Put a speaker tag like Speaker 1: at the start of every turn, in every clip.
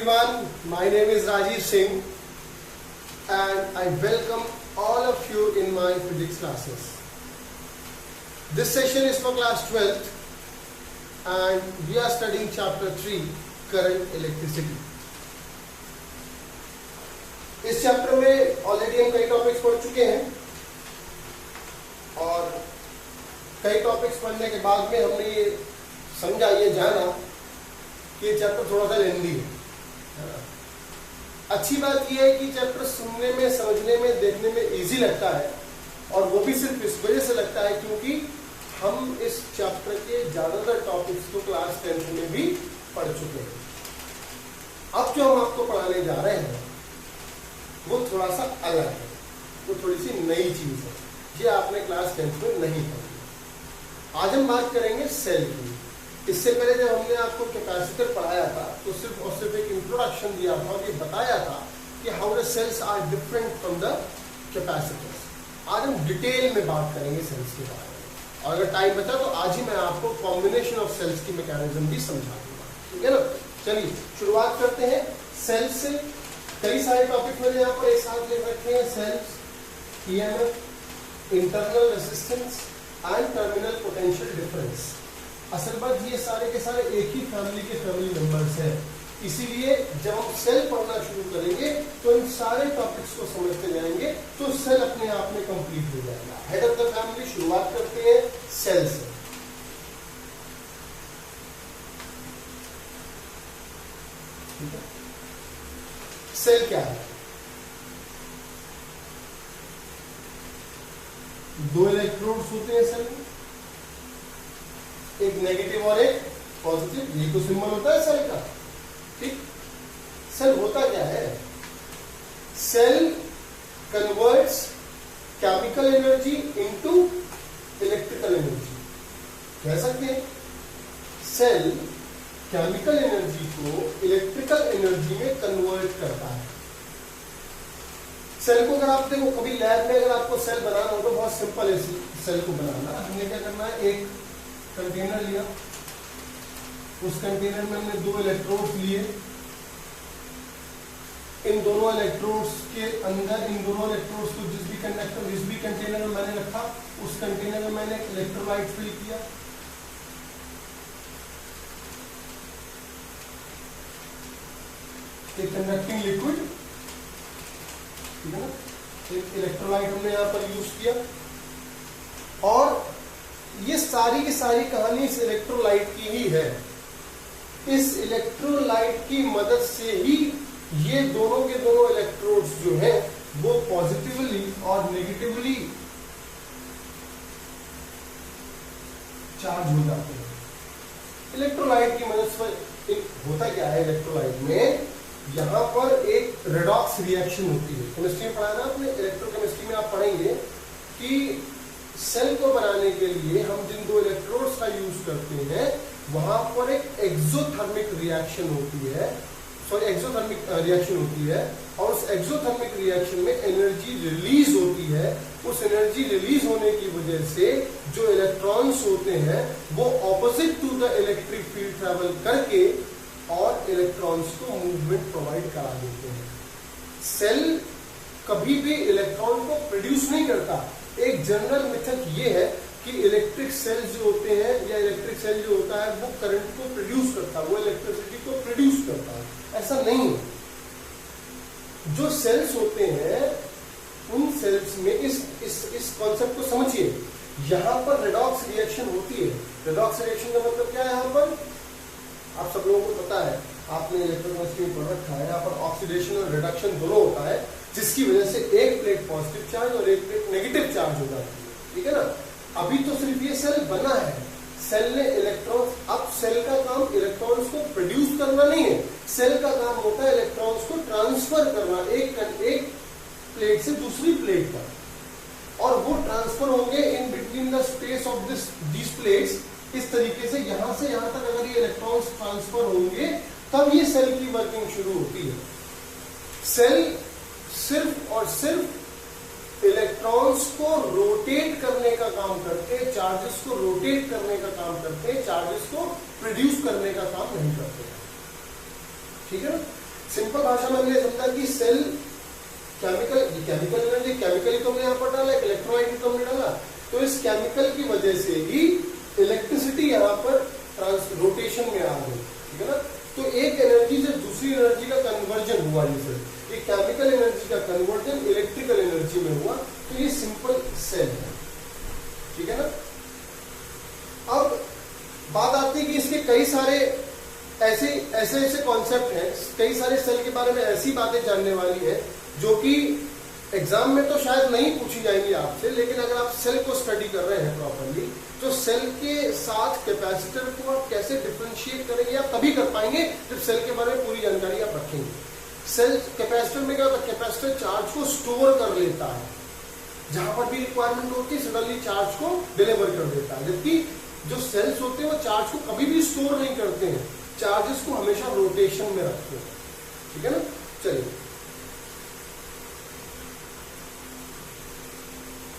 Speaker 1: everyone, my name is Rajiv Singh and I welcome all of you in my physics classes. This session is for class 12th and we are studying chapter 3, current electricity. इस chapter में already हम कई topics पढ़ चुके हैं और कई topics पढ़ने के बाद में हमने ये समझा, ये जाना कि ये चैप्टर थोड़ा सा लेंदी है। अच्छी बात यह है कि चैप्टर सुनने में, समझने में, देखने में इजी लगता है और वो भी सिर्फ इस वजह से लगता है क्योंकि हम इस चैप्टर के ज्यादातर टॉपिक्स को क्लास 10th में भी पढ़ चुके हैं। अब जो हम आपको पढ़ाने जा रहे हैं वो थोड़ा सा अलग है, वो थोड़ी सी नई चीज है, ये आपने क्लास 10th में नहीं पढ़ी। आज हम बात करेंगे सेल की। इससे पहले जब हमने आपको कैपेसिटर पढ़ाया था तो सिर्फ और सिर्फ एक इंट्रोडक्शन दिया था और ये बताया था कि how the cells are different from the capacitors. आज हम डिटेल में बात करेंगे सेल्स के बारे में और अगर टाइम बचा तो आज ही मैं आपको कॉम्बिनेशन ऑफ सेल्स की मैकेनिज्म भी समझा दूंगा, ठीक है ना। चलिए शुरुआत करते हैं सेल से। कई सारे टॉपिक मैंने यहाँ पर एक साथ ले रखे हैं, cells, EMF, internal resistance and terminal potential difference. असल बात ये सारे के सारे एक ही फैमिली के फैमिली मेंबर्स हैं, इसीलिए जब हम सेल पढ़ना शुरू करेंगे तो इन सारे टॉपिक्स को समझते जाएंगे तो सेल अपने आप में कंप्लीट हो जाएगा। हेड ऑफ द फैमिली, शुरुआत करते हैं सेल से। सेल क्या है? दो इलेक्ट्रोड्स होते हैं सेल में, एक नेगेटिव और एक पॉजिटिव, यही तो सिंबल होता है सेल का, ठीक। सेल होता क्या है? Cell converts chemical energy into electrical energy. कह सकते हैं सेल केमिकल एनर्जी को इलेक्ट्रिकल एनर्जी में कन्वर्ट करता है। सेल को अगर आप देखो, कभी लैब में अगर आपको सेल बनाना हो तो बहुत सिंपल है सेल को बनाना। हमने क्या करना है, एक कंटेनर लिया, उस कंटेनर में हमने दो इलेक्ट्रोड्स लिए, इन दोनों इलेक्ट्रोड्स के अंदर इन दोनों इलेक्ट्रोड्स को जिस भी कंटेनर में मैंने रखा, उस कंटेनर में मैंने इलेक्ट्रोलाइट फिल किया। एक कंडक्टिंग लिक्विड, ठीक है ना, एक इलेक्ट्रोलाइट हमने यहां पर यूज किया और ये सारी की सारी कहानी इस इलेक्ट्रोलाइट की ही है। इस इलेक्ट्रोलाइट की मदद से ही ये दोनों के दोनों इलेक्ट्रोड्स जो हैं वो पॉजिटिवली और नेगेटिवली चार्ज हो जाते हैं। इलेक्ट्रोलाइट की मदद से होता क्या है, इलेक्ट्रोलाइट में यहां पर एक रेडॉक्स रिएक्शन होती है। केमिस्ट्री में पढ़ा ना आपने, इलेक्ट्रोकेमिस्ट्री में आप पढ़ेंगे कि सेल को बनाने के लिए हम जिन दो इलेक्ट्रोड्स का यूज करते हैं वहां पर एक एक्सोथर्मिक रिएक्शन होती है, एक्सोथर्मिक रिएक्शन होती है और उस एक्सोथर्मिक रिएक्शन में एनर्जी रिलीज होती है। उस एनर्जी रिलीज होने की वजह से जो इलेक्ट्रॉन्स होते हैं वो opposite to the electric field travel करके और इलेक्ट्रॉन्स को मूवमेंट प्रोवाइड करा देते हैं। सेल कभी भी इलेक्ट्रॉन को प्रोड्यूस नहीं करता। एक जनरल मेथड ये है कि इलेक्ट्रिक सेल जो होते हैं या इलेक्ट्रिक सेल जो होता है वो करंट को प्रोड्यूस करता है, वो इलेक्ट्रिसिटी को प्रोड्यूस करता है, ऐसा नहीं है। जो सेल्स होते हैं उन सेल्स में इस कॉन्सेप्ट को समझिए। यहां पर रेडॉक्स रिएक्शन होती है। रेडॉक्स रिएक्शन का मतलब क्या है? यहां पर आप सब लोगों को पता है, आपने इलेक्ट्रोकेमिस्ट्री में पढ़ रखा है, यहाँ पर ऑक्सीडेशन और रिडक्शन दोनों होता है, जिसकी वजह से एक प्लेट पॉजिटिव चार्ज और एक प्लेट नेगेटिव चार्ज हो जाती है, ठीक है ना। अभी तो सिर्फ ये सेल बना है, सेल ने इलेक्ट्रॉन्स, अब सेल का काम इलेक्ट्रॉन्स को प्रोड्यूस करना नहीं है, सेल का काम होता है इलेक्ट्रॉन्स को ट्रांसफर करना एक प्लेट से दूसरी प्लेट पर, और वो ट्रांसफर होंगे in between the space of this plates. इस तरीके से यहां से यहां तक अगर ये इलेक्ट्रॉन्स ट्रांसफर होंगे तब ये सेल की वर्किंग शुरू होती है। सेल सिर्फ और सिर्फ इलेक्ट्रॉन्स को रोटेट करने का काम करते हैं, चार्जेस को रोटेट करने का काम करते हैं, चार्जेस को प्रोड्यूस करने का काम नहीं करते, ठीक है ना। सिंपल भाषा में हमने समझा कि सेल केमिकल एनर्जी, केमिकल तो हमने यहाँ पर डाला, इलेक्ट्रोलाइट तो हमने डाला, तो इस केमिकल की वजह से ही इलेक्ट्रिसिटी यहाँ पर रोटेशन में आ गई, ठीक है ना। तो एक एनर्जी से दूसरी एनर्जी का कन्वर्जन हुआ, ये केमिकल एनर्जी का कन्वर्जन इलेक्ट्रिकल एनर्जी में हुआ, तो ये सिंपल सेल है, ठीक है ना। अब बात आती है कि इसके कई सारे ऐसे कॉन्सेप्ट हैं, कई सारे सेल के बारे में ऐसी बातें जानने वाली है जो कि एग्जाम में तो शायद नहीं पूछी जाएंगी आपसे, लेकिन अगर आप सेल को स्टडी कर रहे हैं प्रॉपरली, तो सेल के साथ कैपेसिटर को आप कैसे डिफरेंशिएट करेंगे आप तभी कर पाएंगे जब सेल के बारे में पूरी जानकारी आप रखेंगे। सेल कैपेसिटर में क्या होता है, कैपेसिटर चार्ज को स्टोर कर लेता है, जहां पर भी रिक्वायरमेंट होती है सडनली चार्ज को डिलीवर कर देता है, जबकि जो सेल्स होते हैं वो चार्ज को कभी भी स्टोर नहीं करते हैं, चार्जेस को हमेशा रोटेशन में रखते हैं, ठीक है ना। चलिए,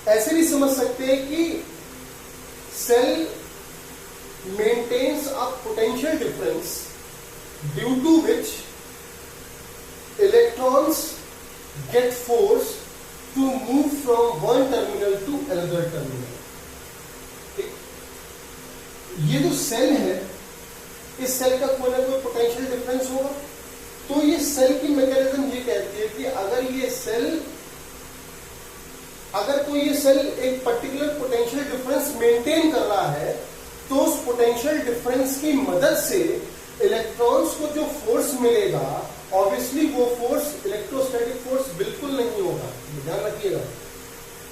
Speaker 1: ऐसे भी समझ सकते हैं कि cell maintains a potential difference due to which electrons get force to move from one terminal to another terminal. ये जो सेल है, इस सेल का कोई ना कोई पोटेंशियल डिफरेंस होगा, तो ये सेल की मैकेनिज्म ये कहती है कि अगर कोई ये सेल एक पर्टिकुलर पोटेंशियल डिफरेंस मेंटेन कर रहा है, तो उस पोटेंशियल डिफरेंस की मदद से इलेक्ट्रॉन्स को जो फोर्स मिलेगा, ऑब्वियसली वो फोर्स इलेक्ट्रोस्टैटिक फोर्स बिल्कुल नहीं होगा, ध्यान रखिएगा।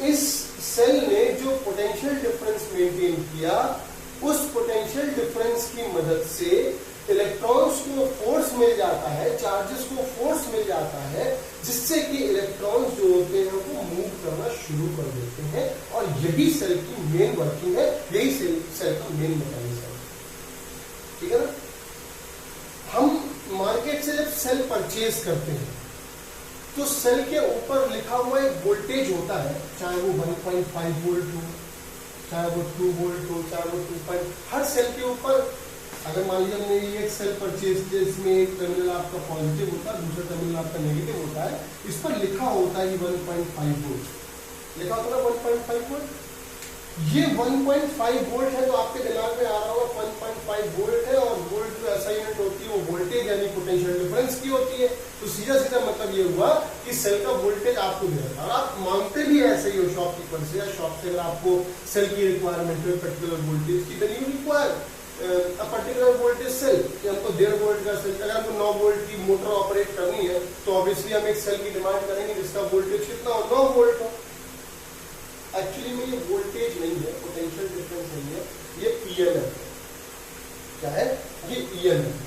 Speaker 1: इस सेल ने जो पोटेंशियल डिफरेंस मेंटेन किया, उस पोटेंशियल डिफरेंस की मदद से इलेक्ट्रॉन्स को फोर्स मिल जाता है, चार्जेस को फोर्स मिल जाता है, जिससे कि इलेक्ट्रॉन्स जो होते हैं वो मूव करना शुरू कर देते हैं, और यही सेल की मेन वर्किंग है, यही सेल का मेन मैकेनिज्म है, ठीक है ना। हम मार्केट से जब सेल परचेज करते हैं, तो सेल के ऊपर लिखा हुआ एक वोल्टेज होता है, चाहे वो 1.5 वोल्ट हो, चाहे वो 2 वोल्ट हो, चाहे वो 2. हर सेल के ऊपर, अगर मान लीजिए हमने ये एक सेल परचेज किया, इसमें एक टर्मिनल आपका पॉजिटिव होता है, दूसरा टर्मिनल आपका नेगेटिव होता है, इस पर लिखा होता है 1.5 वोल्ट, लिखा होता है 1.5 वोल्ट। ये 1.5 वोल्ट है, तो आपके दिमाग में आ रहा होगा 1.5 वोल्ट है, और वोल्ट जो ऐसा यूनिट होती है वो वोल्टेज यानी पोटेंशियल डिफरेंस की होती है, तो सीधा सीधा मतलब ये हुआ कि सेल का वोल्टेज आपको दे रहा है, और आप मांगते भी ऐसे ही हो शॉपकीपर से, या शॉप से अगर आपको सेल की रिक्वायरमेंट है पर्टिकुलर वोल्टेज की, then you require particular voltage cell, कि हमको 1.5 वोल्ट का सेल, अगर हमको 9 वोल्ट की मोटर ऑपरेट करनी है, तो ऑब्वियसली हम एक सेल की डिमांड करेंगे जिसका वोल्टेज कितना हो, 9 वोल्ट हो। एक्चुअली में ये वोल्टेज नहीं है, पोटेंशियल डिफरेंस नहीं है, ये ईएमएफ है। क्या है ये? ईएमएफ है।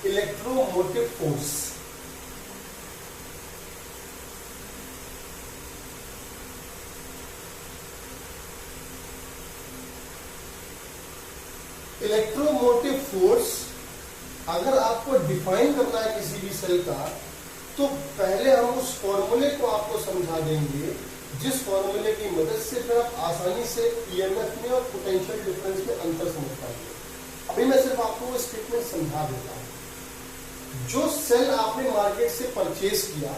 Speaker 1: इलेक्ट्रोमोटिव फोर्स, इलेक्ट्रोमोटिव फोर्स अगर आपको डिफाइन करना है किसी भी सेल का, तो पहले हम उस फॉर्मूले को आपको समझा देंगे, जिस फॉर्मूले की मदद से फिर आप आसानी से ईएमएफ में और पोटेंशियल डिफरेंस में अंतर समझ पाएंगे। अभी मैं सिर्फ आपको वो स्टेटमेंट समझा देता हूं। जो सेल आपने मार्केट से परचेज किया,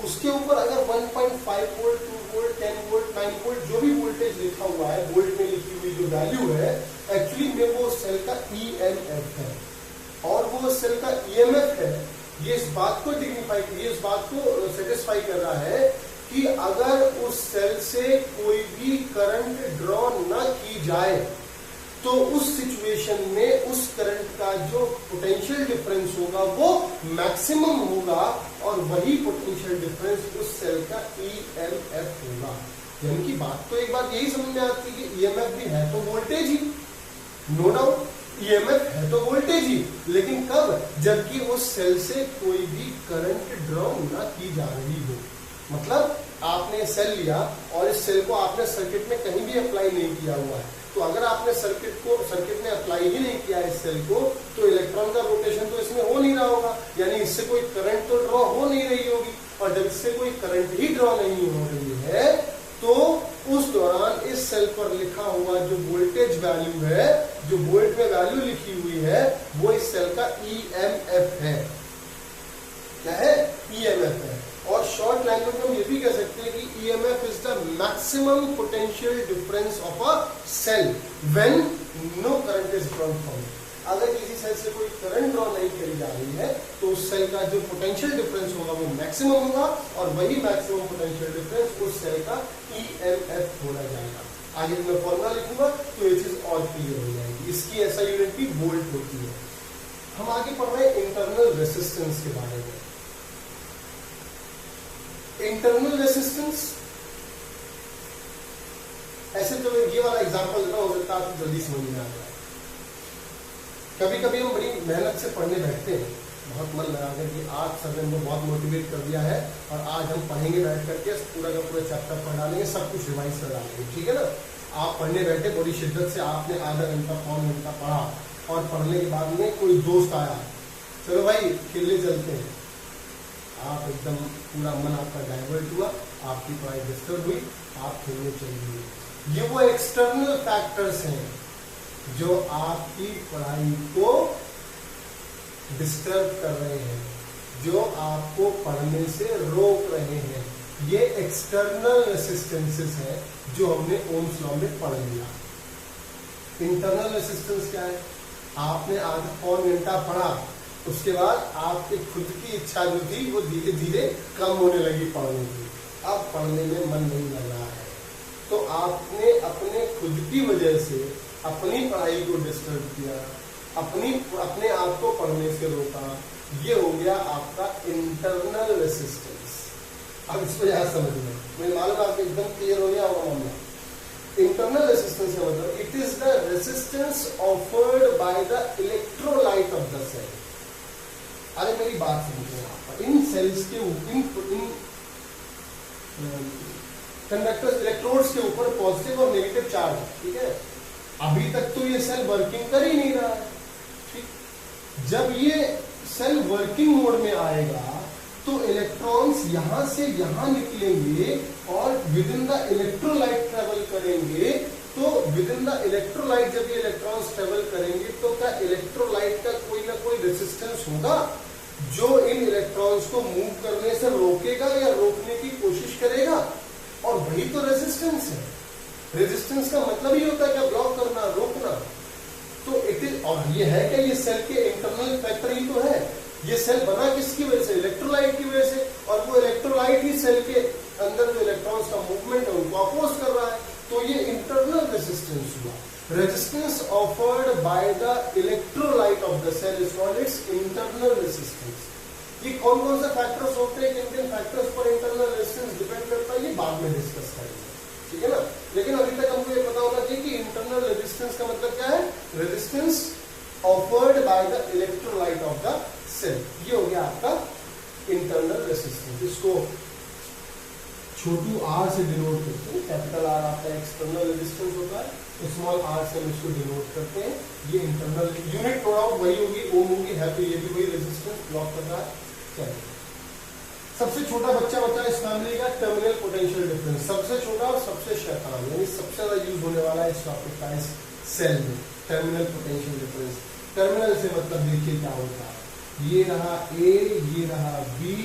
Speaker 1: उसके ऊपर अगर 1.5 वोल्ट, 2 वोल्ट, 10 वोल्ट, 9 वोल्ट जो भी वोल्टेज लिखा हुआ है, वोल्ट में लिखी हुई जो वैल्यू है, एक्चुअली में वो सेल का ईएमएफ है, और वो सेल का ईएमएफ है, ये इस बात को डिग्निफाई, ये इस बात को सेटिस्फाई कर रहा है कि अगर उस सेल से कोई भी करंट ड्रॉ न की जाए, तो उस सिचुएशन में उस करंट का जो पोटेंशियल डिफरेंस होगा वो मैक्सिमम होगा, और वही पोटेंशियल डिफरेंस उस सेल का ईएमएफ होगा। यानी कि बात तो एक बात यही समझ में आती है कि ईएमएफ भी है तो वोल्टेज ही, नो डाउट ईएमएफ है तो वोल्टेज ही, लेकिन कब? जबकि उस सेल से कोई भी करंट ड्रॉ ना की जा रही हो। मतलब आपने सेल लिया और इस सेल को आपने सर्किट में कहीं भी अप्लाई नहीं किया हुआ है, तो अगर आपने सर्किट में अप्लाई ही नहीं किया इस सेल को, तो इलेक्ट्रॉन का रोटेशन तो इसमें हो नहीं रहा होगा, यानी इससे कोई करंट तो ड्रॉ हो नहीं रही होगी। और जब इससे कोई करंट ही ड्रॉ नहीं हो रही है, तो उस दौरान इस सेल पर लिखा हुआ जो वोल्टेज वैल्यू है, जो वोल्ट में वैल्यू लिखी हुई है, वो इस सेल का ईएमएफ है। क्या है? ईएमएफ है। और शॉर्ट लैंग्वेज में हम ये भी कह सकते हैं कि EMF is the maximum potential difference of a cell when no current is drawn from it. अगर किसी सेल से कोई करंट ड्रॉ नहीं करी जा रही है, तो उस सेल का जो पोटेंशियल डिफरेंस होगा वो मैक्सिमम होगा, और वही मैक्सिमम पोटेंशियल डिफरेंस उस सेल का ईएमएफ होना जाएगा। आगे मैं फॉर्मूला लिखूंगा तो ये चीज और क्लियर हो जाएगी। इसकी ऐसा यूनिट भी वोल्ट होती है। हम आगे पढ़ रहे हैं इंटरनल रेसिस्टेंस के बारे में। इंटरनल रेसिस्टेंस, ऐसे तो ये वाला एग्जांपल देना हो सकता है आपको जल्दी समझ में आ जाए। कभी कभी हम बड़ी मेहनत से पढ़ने बैठते हैं, बहुत मन लगाकर कि आज सर ने हमको बहुत मोटिवेट कर दिया है और आज हम पढ़ेंगे बैठ करके पूरा का पूरा चैप्टर पढ़ डालेंगे, सब कुछ रिवाइज कर डालेंगे, ठीक है ना। आप पढ़ने बैठे बड़ी शिद्दत से, आपने आधा घंटा पौन घंटा पढ़ा, और पढ़ने के बाद में कोई दोस्त आया, चलो भाई खेलने चलते हैं, आप एकदम पूरा मन आपका डाइवर्ट हुआ, आपकी पढ़ाई डिस्टर्ब हुई, आप खेलने चल गए। ये वो एक्सटर्नल फैक्टर्स हैं जो आपकी पढ़ाई को डिस्टर्ब कर रहे हैं, जो आपको पढ़ने से रोक रहे हैं। ये एक्सटर्नल रेसिस्टेंसेस है जो हमने ओम्स लॉ में पढ़ लिया। इंटरनल रेसिस्टेंस क्या है? आपने आधा पौन घंटा पढ़ा, उसके बाद आपकी खुद की इच्छा जो थी वो धीरे धीरे कम होने लगी पढ़ने की, अब पढ़ने में मन नहीं लग रहा है, तो आपने अपने खुद की वजह से अपनी पढ़ाई को डिस्टर्ब किया, अपने आप को पढ़ने से रोका। ये हो गया आपका इंटरनल रेसिस्टेंस। अब इसको यहां समझ लो, मुझे मालूम है आपको एकदम क्लियर हो गया होगा मामला। इंटरनल रेसिस्टेंस का मतलब it is the resistance offered by the electrolyte of the cell. अरे मेरी बात समझो, आप इन सेल्स के इन कंडक्टर्स इलेक्ट्रोड्स के ऊपर पॉजिटिव और नेगेटिव चार्ज, ठीक है। अभी तक तो ये सेल वर्किंग कर ही नहीं रहा है, ठीक। जब ये सेल वर्किंग मोड में आएगा तो इलेक्ट्रॉन्स यहां से यहां निकलेंगे और with in the electrolyte travel करेंगे। तो विद इन द इलेक्ट्रोलाइट जब ये इलेक्ट्रॉन्स ट्रेवल करेंगे, तो क्या इलेक्ट्रोलाइट का कोई ना कोई रेजिस्टेंस होगा जो इन इलेक्ट्रॉन्स को मूव करने से रोकेगा या रोकने की कोशिश करेगा, और वही तो रेजिस्टेंस है। रेजिस्टेंस का मतलब ही होता है क्या? ब्लॉक करना, रोकना। तो इट इज, और ये है क्या? ये सेल के इंटरनल फैक्टर ही तो है। ये सेल बना किसकी वजह से? इलेक्ट्रोलाइट की वजह से, और वो इलेक्ट्रोलाइट ही सेल के अंदर जो इलेक्ट्रॉन्स का मूवमेंट है उनको अपोज कर रहा है। तो ये इंटरनल रेजिस्टेंस हुआ। Resistance offered by the electrolyte of the cell is called its internal resistance. ये कौन कौन से फैक्टर्स होते हैं, किन किन फैक्टर्स पर इंटरनल रेजिस्टेंस डिपेंड करता है, ये बाद में डिस्कस करेंगे, ठीक है ना। लेकिन अभी तक हमको ये पता होना चाहिए कि इंटरनल रेजिस्टेंस का मतलब क्या है? Resistance offered by the electrolyte of the cell. ये हो गया आपका इंटरनल रेजिस्टेंस। इसको छोटू आर से डिनोट करते हैं। कैपिटल आर आपका एक्सटर्नल रेजिस्टेंस होता है, स्मॉल आर से हम इसको डिनोट करते हैं। ये इंटरनल यूनिट थोड़ा वही होगी, ओम होगी, है तो ये भी वही रेजिस्टेंस ब्लॉक कर रहा है। चलिए, सबसे छोटा बच्चा होता है इस फैमिली का टर्मिनल पोटेंशियल डिफरेंस। सबसे छोटा और सबसे शैतान, यानी सबसे ज्यादा यूज होने वाला है इस टॉपिक का इस सेल में, टर्मिनल पोटेंशियल डिफरेंस। टर्मिनल से मतलब देखिए क्या होता है, ये रहा ए, ये रहा बी,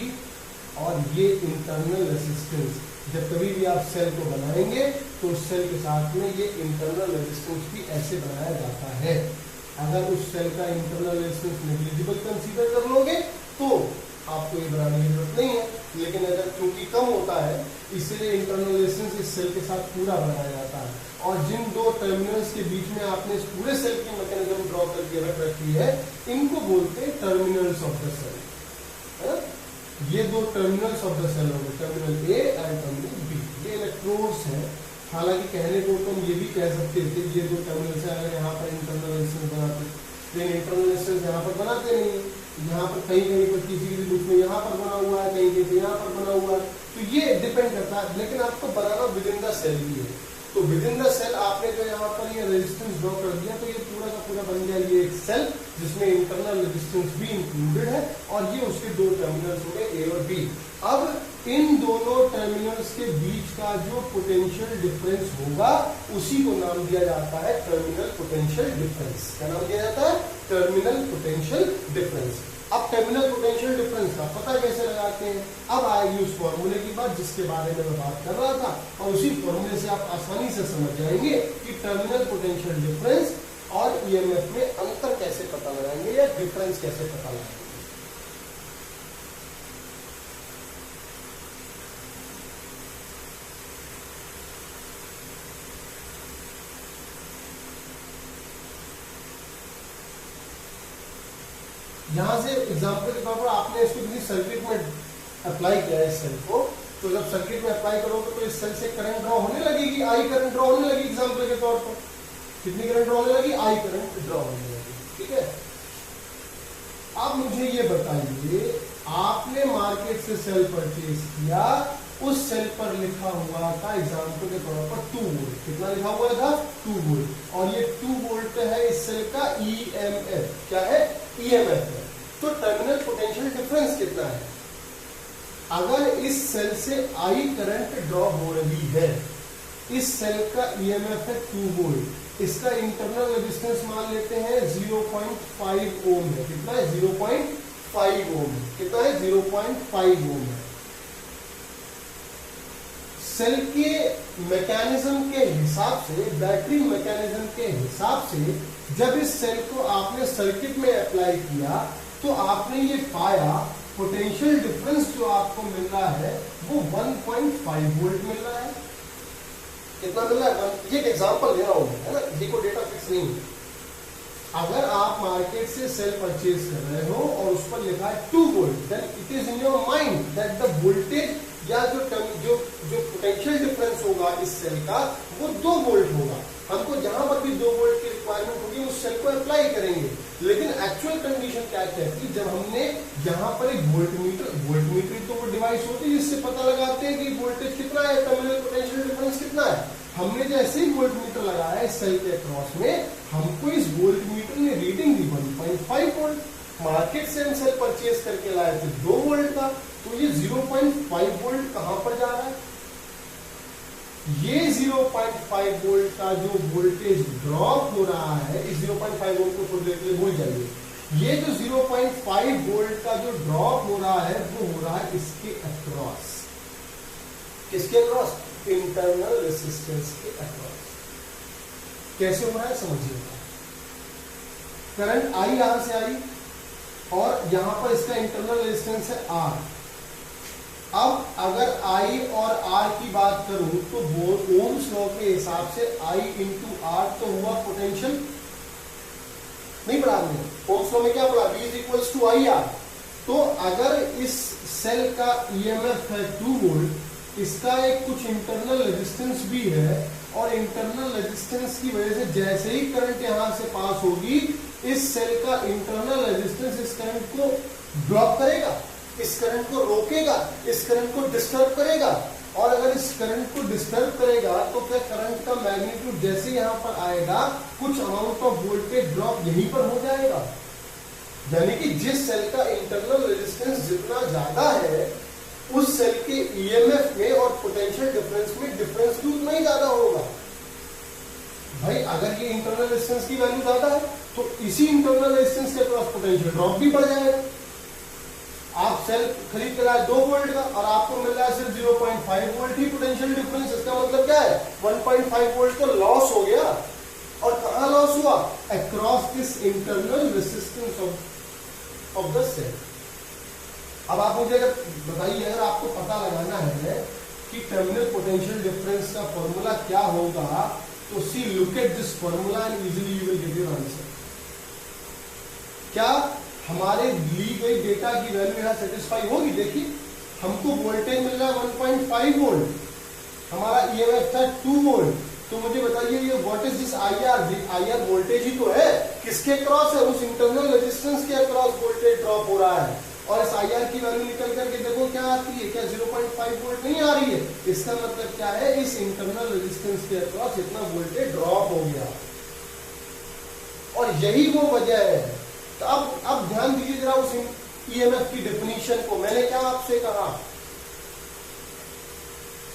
Speaker 1: और ये इंटरनल रेजिस्टेंस। जब कभी भी आप सेल को बनाएंगे तो उस सेल के साथ में ये इंटरनल रेजिस्टेंस भी ऐसे बनाया जाता है। अगर उस सेल का इंटरनल रेजिस्टेंस नेग्लिजिबल कंसीडर कर लोगे तो आपको ये बनाने की जरूरत नहीं है, लेकिन अगर क्योंकि कम होता है इसलिए इंटरनल रेजिस्टेंस इस सेल के साथ पूरा बनाया जाता है। और जिन दो टर्मिनल्स के बीच में आपने इस पूरे सेल की मैकेनिज्म ड्रॉ करके रख रखी है, इनको बोलते हैं टर्मिनल्स ऑफ द सेल, है ना। ये दो टर्मिनल्स ऑफ द सेल होंगे, terminal A and terminal B. ये इलेक्ट्रोड्स हैं। हालांकि कहने को तो हम ये भी कह सकते थे ये दो टर्मिनल्स है, अगर यहाँ पर इंटरनल रेजिस्टेंस बनाते, लेकिन इंटरनल रेजिस्टेंस यहाँ पर बनाते नहीं, यहाँ पर कहीं कहीं पर किसी किसी बुक में यहाँ पर बना हुआ है, कहीं कहीं यहाँ पर बना हुआ है। तो ये डिपेंड करता है, लेकिन आपको बनाना विद इन द सेल ही है। तो विद इन द सेल आपने जो यहाँ पर ये रेजिस्टेंस ड्रॉ कर दिया, तो ये पूरा का पूरा बन गया ये एक सेल जिसमें इंटरनल रेजिस्टेंस भी इंक्लूडेड है, और ये उसके दो टर्मिनल्स हो गए ए और बी। अब इन दोनों टर्मिनल्स के बीच का जो पोटेंशियल डिफरेंस होगा उसी को नाम दिया जाता है टर्मिनल पोटेंशियल डिफरेंस। क्या नाम दिया जाता है? Terminal potential difference. अब टर्मिनल पोटेंशियल डिफरेंस का पता कैसे लगाते हैं? अब आएगी उस फॉर्मूले की बात जिसके बारे में मैं बात कर रहा था, और उसी फॉर्मूले से आप आसानी से समझ जाएंगे कि टर्मिनल पोटेंशियल डिफरेंस और ईएमएफ में अंतर कैसे पता लगाएंगे या डिफरेंस कैसे पता लगाएंगे। यहां से एग्जांपल के तौर पर आपने इसको किसी सर्किट में अप्लाई किया है इस सेल को, तो जब सर्किट में अप्लाई करोगे तो इस सेल से करंट ड्रॉ होने लगेगी, आई करंट ड्रॉ होने लगी। एग्जांपल के तौर पर कितनी करंट ड्रॉ होने लगी? आई करंट ड्रॉ होने लगी। ठीक है, अब मुझे ये बताइए, आपने मार्केट से सेल परचेज किया, उस सेल पर लिखा हुआ था एग्जांपल के तौर पर 2 वोल्ट। कितना लिखा हुआ था? 2 वोल्ट। और ये 2 वोल्ट है इस सेल का ईएमएफ। क्या है? ईएमएफ है। तो टर्मिनल पोटेंशियल डिफरेंस कितना है? अगर इस सेल से आई करंट ड्रॉ हो रही है, इस सेल का ईएमएफ है 2 वोल्ट, इसका इंटरनल रेजिस्टेंस मान लेते हैं 0.5 ओम है। कितना है? 0.5 ओम है। कितना है? 0.5 ओम है। सेल के मैकेनिज्म के हिसाब से, बैटरी मैकेनिज्म के हिसाब से, जब इस सेल को आपने सर्किट में अप्लाई किया तो आपने ये पाया पोटेंशियल डिफरेंस जो आपको मिल रहा है वो 1.5 वोल्ट मिल रहा है। कितना मिल रहा है? ये एक एग्जांपल दे रहा हूं, है ना, ये कोई डेटा फिक्स नहीं है। अगर आप मार्केट से सेल परचेज कर रहे हो और उस पर लिखा है 2 volt, then it is in your mind that the voltage या जो पोटेंशियल डिफरेंस होगा इस सेल का वो 2 वोल्ट होगा। हमको जहां पर भी 2 वोल्ट की रिक्वायरमेंट होगी उस सेल को अप्लाई करेंगे। लेकिन एक्चुअल कंडीशन क्या कहती है? जब हमने यहाँ पर एक वोल्टमीटर तो वो डिवाइस होती है जिससे पता लगाते हैं कि वोल्टेज कितना है, टर्मिनल पोटेंशियल डिफरेंस कितना है। हमने जैसे ही वोल्टमीटर लगाया इस सेल के अक्रॉस में, हमको इस वोल्टमीटर ने रीडिंग दी 1.5 वोल्ट। मार्केट से हम सेल परचेज करके लाए थे 2 वोल्ट का, तो ये 0.5 वोल्ट कहां पर जा रहा है? ये 0.5 वोल्ट का जो वोल्टेज ड्रॉप हो रहा है, इस 0.5 वोल्ट को थोड़ी देर के लिए भूल जाइए। ये जो 0.5 वोल्ट का जो ड्रॉप हो रहा है वो हो रहा है इसके अक्रॉस। किसके अक्रॉस? इंटरनल रेजिस्टेंस के अक्रॉस। कैसे हो रहा है समझिएगा। करंट आई यहां से आई और यहां पर इसका इंटरनल रेजिस्टेंस है आर। अब अगर I और R की बात करूं तो ओम्स लॉ के हिसाब से I इंटू आर तो हुआ पोटेंशियल। नहीं पढ़ा हमने? ओम्स लॉ में क्या पढ़ा? V is equals to I R. तो अगर इस सेल का ईएमएफ है 2 वोल्ट, इसका एक कुछ इंटरनल रेजिस्टेंस भी है, और इंटरनल रेजिस्टेंस की वजह से जैसे ही करंट यहां से पास होगी, इस सेल का इंटरनल रेजिस्टेंस इस करंट को ब्लॉक करेगा, इस करंट को रोकेगा, इस करंट को डिस्टर्ब करेगा। और अगर इस करंट को डिस्टर्ब करेगा तो क्या करंट का मैग्नीट्यूड जैसे यहां पर आएगा, कुछ अमाउंट ऑफ वोल्टेज ड्रॉप यहीं पर हो जाएगा। यानी कि जिस सेल का इंटरनल रेजिस्टेंस जितना ज्यादा है, उस सेल के ईएमएफ में और पोटेंशियल डिफरेंस में डिफरेंस भी उतना ही ज्यादा होगा। भाई अगर ये इंटरनल रेजिस्टेंस की वैल्यू ज्यादा है तो इसी इंटरनल रेजिस्टेंस के क्रॉस पोटेंशियल ड्रॉप भी बढ़ जाएगा। आप सेल खरीद के लाए 2 वोल्ट का और आपको मिल रहा है सिर्फ 0.5 वोल्ट ही पोटेंशियल डिफरेंस। इसका मतलब क्या है? 1.5 वोल्ट तो लॉस हो गया। और कहां लॉस हुआ? Across this internal resistance of the cell. अब आप मुझे अगर बताइए, अगर आपको पता लगाना है कि टर्मिनल पोटेंशियल डिफरेंस का फॉर्मूला क्या होगा, तो see look at this formula and easily you will get your answer. क्या हमारे ली गई डेटा की वैल्यू यहां सेटिस्फाई होगी? देखिए हमको वोल्टेज मिल रहा है 1.5 वोल्ट, हमारा ईएमएफ था 2 वोल्ट। तो मुझे बताइए ये what is this IR? IR voltage ही तो है। किसके क्रॉस है? उस इंटरनल रेजिस्टेंस के अक्रॉस वोल्टेज ड्रॉप हो रहा है। और इस आई आर की वैल्यू निकल करके देखो क्या आती है, क्या 0.5 वोल्ट नहीं आ रही है। इसका मतलब क्या है, इस इंटरनल रेजिस्टेंस के अक्रॉस इतना वोल्टेज ड्रॉप हो गया, और यही वो वजह है। तो अब ध्यान दीजिए जरा उस ईएमएफ की डेफिनेशन को। मैंने क्या आपसे कहा,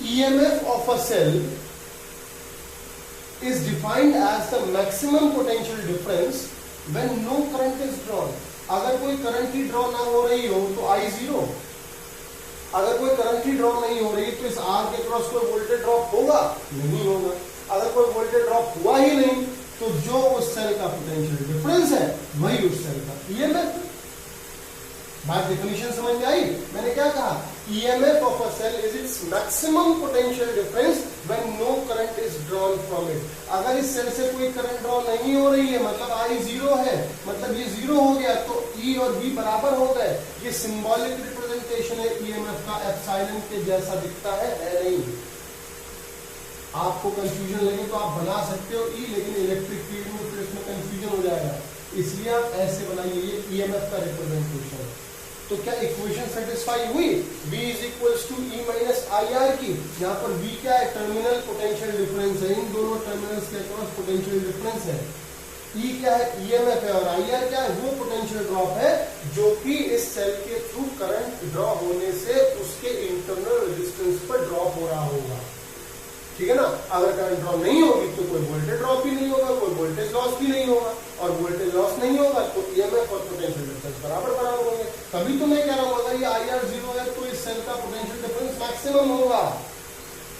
Speaker 1: EMF of a cell is defined as the maximum potential difference when no current is drawn। अगर कोई करंट ही ड्रॉ ना हो रही हो तो I जीरो, अगर कोई करंट ही ड्रॉ नहीं हो रही तो इस R के क्रॉस कोई वोल्टेज ड्रॉप होगा, नहीं होगा। अगर कोई वोल्टेज ड्रॉप हुआ ही नहीं तो जो उस सेल का पोटेंशियल डिफरेंस है वही उस सेल का ईएमएफ। बात डेफिनेशन समझ में आई। मैंने क्या कहा, EMF of a cell is its maximum potential difference when no current is drawn from it. अगर इस सेल से कोई करंट ड्रॉ नहीं हो रही है, मतलब आई जीरो है, मतलब ये जीरो हो गया, तो ई और बी बराबर हो गए। ये सिंबॉलिक रिप्रेजेंटेशन है ईएमएफ का, एप्सिलॉन के जैसा दिखता है नहीं। आपको कंफ्यूजन लगे तो आप बना सकते हो ई, लेकिन इलेक्ट्रिक फील्ड में फिर इसमें कंफ्यूजन हो जाएगा, इसलिए आप ऐसे बनाइए, ये ईएमएफ का रिप्रेजेंटेशन है। तो क्या इक्वेशन सेटिस्फाई हुई, V is equals to E minus I R की। यहाँ पर V क्या है, टर्मिनल पोटेंशियल डिफरेंस है, इन दोनों टर्मिनल्स के अक्रॉस पोटेंशियल डिफरेंस है। E क्या है, ईएमएफ है, और आई आर क्या है, वो पोटेंशियल ड्रॉप है जो कि इस सेल के थ्रू करंट ड्रॉ होने से उसके इंटरनल रेजिस्टेंस पर ड्रॉप हो रहा होगा। ठीक है ना। अगर करंट ड्रॉ नहीं होगी तो कोई वोल्टेज ड्रॉप भी नहीं होगा, कोई वोल्टेज लॉस भी नहीं होगा, और वोल्टेज लॉस नहीं होगा तो ईएमएफ और पोटेंशियल डिफरेंस बराबर होंगे। तभी तो मैं कह रहा हूं अगर ये आई आर जीरो है तो इस सेल का पोटेंशियल डिफरेंस मैक्सिमम होगा,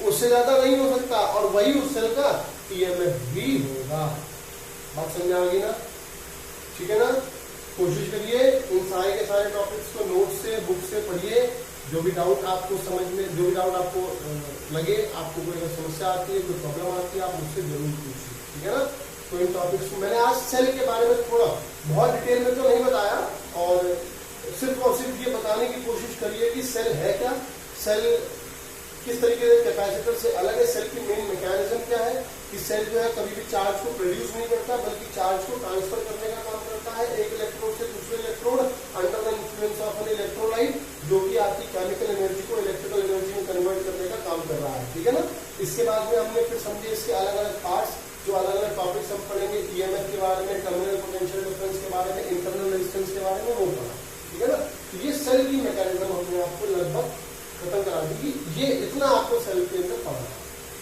Speaker 1: उससे ज्यादा नहीं हो सकता, और वही उस सेल का ईएमएफ भी होगा। बात समझ आ गई ना, ठीक है ना। कोशिश करिए इन सारे के सारे टॉपिक्स को नोट से, बुक से पढ़िए। जो भी डाउट आपको समझ में, जो भी डाउट आपको लगे, आपको कोई समस्या आती है, कोई प्रॉब्लम आती है, आप मुझसे जरूर पूछिए, ठीक है ना। तो इन टॉपिक्स को मैंने आज सेल के बारे में थोड़ा बहुत डिटेल में तो नहीं बताया, और सिर्फ ये बताने की कोशिश करिए कि सेल है क्या, सेल किस तरीके से कैपेसिटर से अलग है, सेल की मेन मैकेनिज्म क्या है, कि सेल जो है कभी भी चार्ज को प्रोड्यूस नहीं करता बल्कि चार्ज को ट्रांसफर करने का काम करता है एक इलेक्ट्रोड से दूसरे electrode under the influence of an electrolyte, जो कि आपकी केमिकल एनर्जी को इलेक्ट्रिकल एनर्जी में कन्वर्ट करने का काम कर रहा है, ठीक है ना। इसके बाद में हमने फिर समझे इसके अलग अलग पार्ट्स, जो अलग अलग टॉपिक्स हम पढ़ेंगे, ईएमएफ के बारे में, टर्मिनल पोटेंशियल डिफरेंस के बारे में, इंटरनल रेजिस्टेंस के बारे में, वो पढ़ा, ठीक है ना। तो ये सेल की मैकेनिज्म हमने आपको लगभग खत्म करा दी। ये इतना आपको सेल के अंदर पढ़ना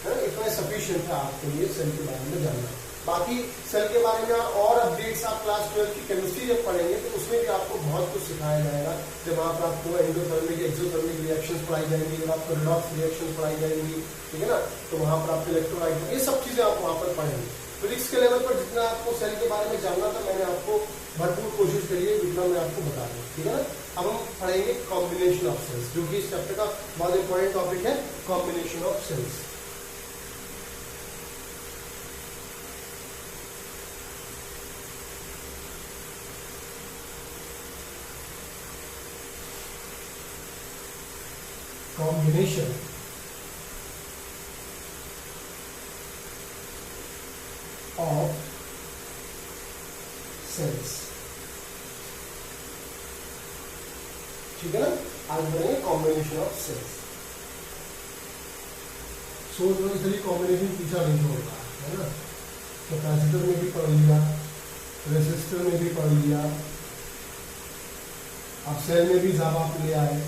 Speaker 1: है ना, इतना सफिशिएंट है आपके लिए सेल के बारे में जानना। बाकी सेल के बारे में और अपडेट्स आप क्लास 12 की केमिस्ट्री जब पढ़ेंगे तो उसमें भी आपको बहुत कुछ सिखाया जाएगा। जब वहाँ पर आपको एंडोथर्मिक एक्सोथर्मिक रिएक्शंस पढ़ाई जाएंगी, जब आपको रिडॉक्स रिएक्शन पढ़ाई जाएंगी, ठीक है ना, तो वहाँ पर आपको इलेक्ट्रोलाइट, ये सब चीजें आप वहाँ पर पढ़ेंगे। फिजिक्स के लेवल पर जितना आपको सेल के बारे में जानना था, मैंने आपको भरपूर कोशिश करी है, जितना मैं आपको बता दूं, ठीक है ना। अब हम पढ़ेंगे कॉम्बिनेशन ऑफ सेल्स, जो कि इस चैप्टर का बहुत इंपॉर्टेंट टॉपिक है, combination of cells. Combination of cells, ठीक है ना। आज बढ़ेंगे कॉम्बिनेशन ऑफ सेल्स। सोच लो इसलिए कॉम्बिनेशन पीछा नहीं छोड़ रहा है ना। कैपेसिटर में भी पढ़ लिया, रेसिस्टर में भी पढ़ लिया, अब सेल में भी जब आप ले आए,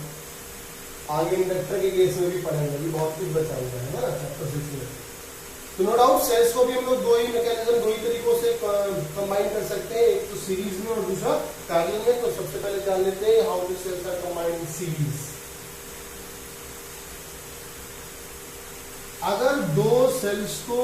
Speaker 1: आगे इंडक्टर के केस में भी पढ़ेंगे, अभी बहुत कुछ बचा हुआ है ना चैप्टर 6 में। तो नो डाउट सेल्स को भी हम लोग दो ही मैकेनिज्म, दो ही तरीकों से कंबाइन कर सकते हैं, एक तो सीरीज में और दूसरा पैरेलल में। तो सबसे पहले जान लेते हैं how the cells are combined in series. अगर दो सेल्स को